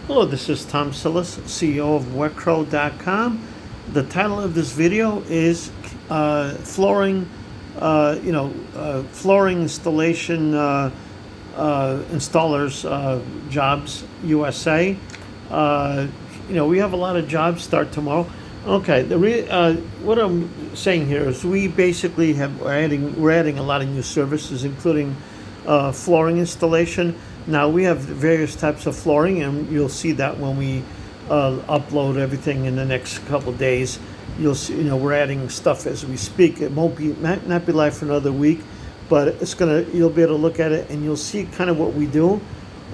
Hello, this is Tom Sillis, CEO of wetcrow.com. The title of this video is flooring, flooring installation installers jobs USA. We have a lot of jobs start tomorrow. Okay, what I'm saying here is we basically we're adding a lot of new services, including flooring installation. Now we have various types of flooring, and you'll see that when we upload everything in the next couple of days. You'll see, we're adding stuff as we speak. It might not be live for another week, but you'll be able to look at it and you'll see kind of what we do.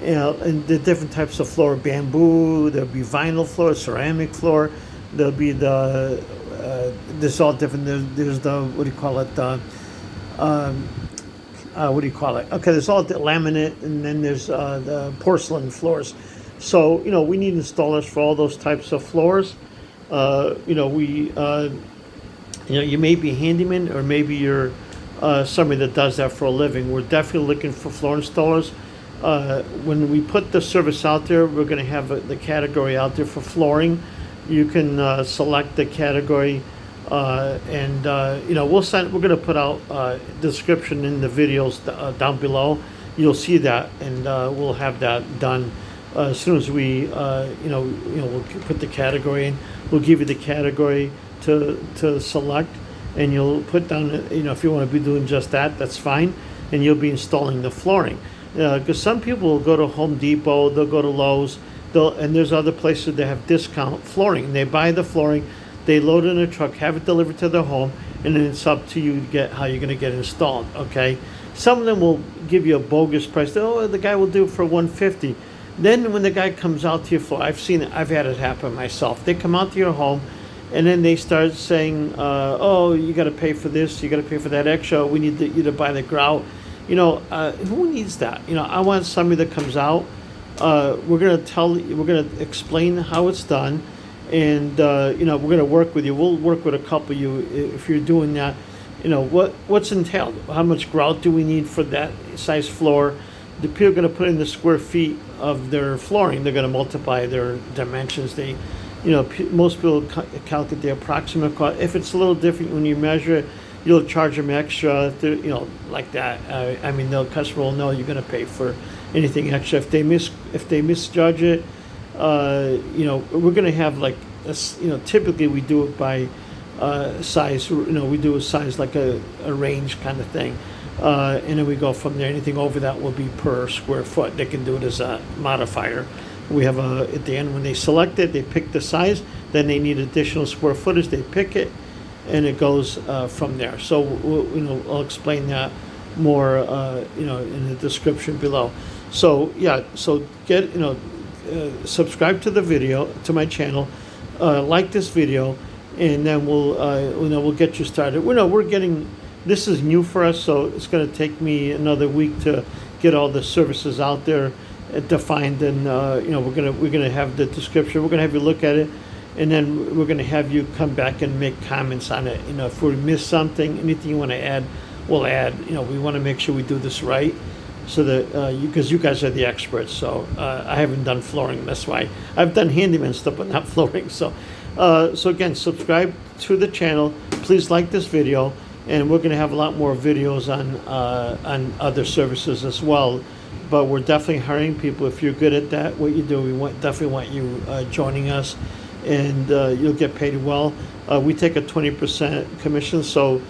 And the different types of floor: bamboo, there'll be vinyl floor, ceramic floor. There'll be there's all different. There's the Okay, there's all the laminate, and then there's the porcelain floors. So we need installers for all those types of floors. You may be a handyman, or maybe you're somebody that does that for a living. We're definitely looking for floor installers. When we put the service out there, we're going to have the category out there for flooring. You can select the category. We're going to put out description in the videos down below. You'll see that, and we'll have that done as soon as we we'll put the category in. We'll give you the category to select, and you'll put down if you want to be doing just that, that's fine, and you'll be installing the flooring. Because some people will go to Home Depot, they'll go to Lowe's, and there's other places that have discount flooring, and they buy the flooring. They load it in a truck, have it delivered to their home, and then it's up to you to get how you're going to get it installed. Okay, some of them will give you a bogus price. Oh, the guy will do it for $150. Then when the guy comes out to your floor, I've seen it. I've had it happen myself. They come out to your home, and then they start saying, "Oh, you got to pay for this. You got to pay for that extra. We need you to buy the grout." Who needs that? I want somebody that comes out. We're going to explain how it's done. And we're going to work with you. We'll work with a couple of you if you're doing that. What's entailed? How much grout do we need for that size floor? The people are going to put in the square feet of their flooring. They're going to multiply their dimensions. Most people calculate the approximate cost. If it's a little different when you measure it, you'll charge them extra. Like that. The customer will know you're going to pay for anything extra. If they misjudge it. We're going to have typically we do it by size. We do a size like a range kind of thing, and then we go from there. Anything over that will be per square foot. They can do it as a modifier. We have at the end when they select it, they pick the size. Then they need additional square footage. They pick it, and it goes from there. So I'll explain that more in the description below. So get subscribe to the video, to my channel, like this video, and then we'll get you started. This is new for us, so it's going to take me another week to get all the services out there defined, and we're gonna have the description. We're gonna have you look at it, and then we're gonna have you come back and make comments on it. If we miss something, anything you want to add, we'll add. We want to make sure we do this right. So that because you guys are the experts, so I haven't done flooring. That's why I've done handyman stuff, but not flooring. So again, subscribe to the channel. Please like this video, and we're going to have a lot more videos on other services as well. But we're definitely hiring people. If you're good at that, what you do, we definitely want you joining us, and you'll get paid well. We take a 20% commission, so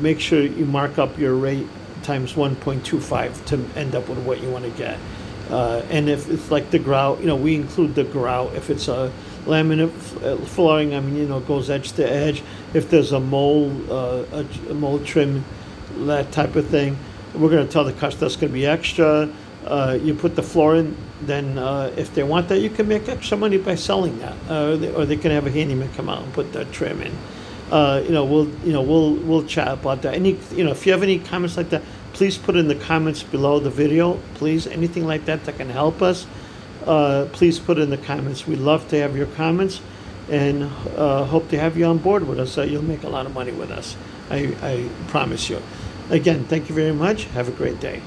make sure you mark up your rate times 1.25 to end up with what you want to get. And if it's like the grout, we include the grout. If it's a laminate flooring, it goes edge to edge. If there's a mold trim, that type of thing, we're going to tell the customer that's going to be extra. You put the floor in, then if they want that, you can make extra money by selling that, or they can have a handyman come out and put the trim in. We'll chat about that. If you have any comments like that, please put in the comments below the video. Please, anything like that can help us. Please put in the comments. We'd love to have your comments, and hope to have you on board with us. You'll make a lot of money with us. I promise you. Again, thank you very much. Have a great day.